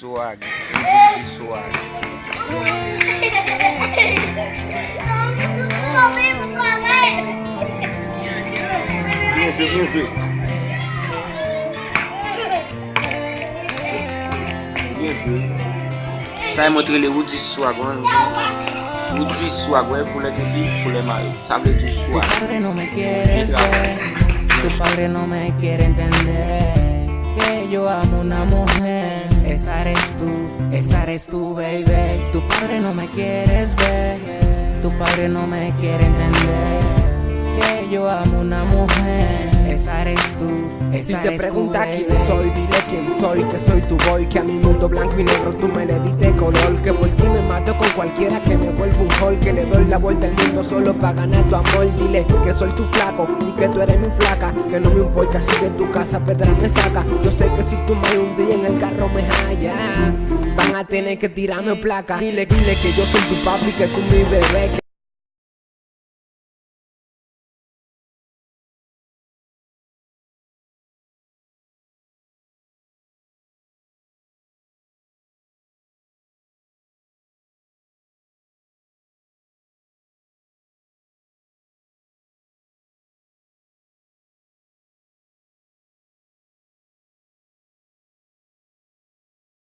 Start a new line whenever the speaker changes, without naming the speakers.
swag, Uzi swag. Bien joué. Bien joué. Ça a montré les Uzi swag, Uzi swag, ouais, pour les débits, pour les maillots. Ça veut dire swag.
Tu padre no me quieres ver, tu padre no me quiere entender que yo amo una mujer. Esa eres tú, baby. Tu padre no me quieres ver, tu padre no me quiere entender que yo amo una mujer. Esa eres tú,
Si te preguntas quién soy, dile quién soy, que soy tu boy, que a mi mundo blanco y negro tú me le diste color, que por ti me mato con cualquiera, que me vuelvo un hall, que le doy la vuelta al mundo solo para ganar tu amor. Dile que soy tu flaco y que tú eres mi flaca, que no me importa si de tu casa pedra me saca. Yo sé que si tú me un día en el carro me hallas, van a tener que tirarme placa. Dile que yo soy tu papi, que tú mi bebé.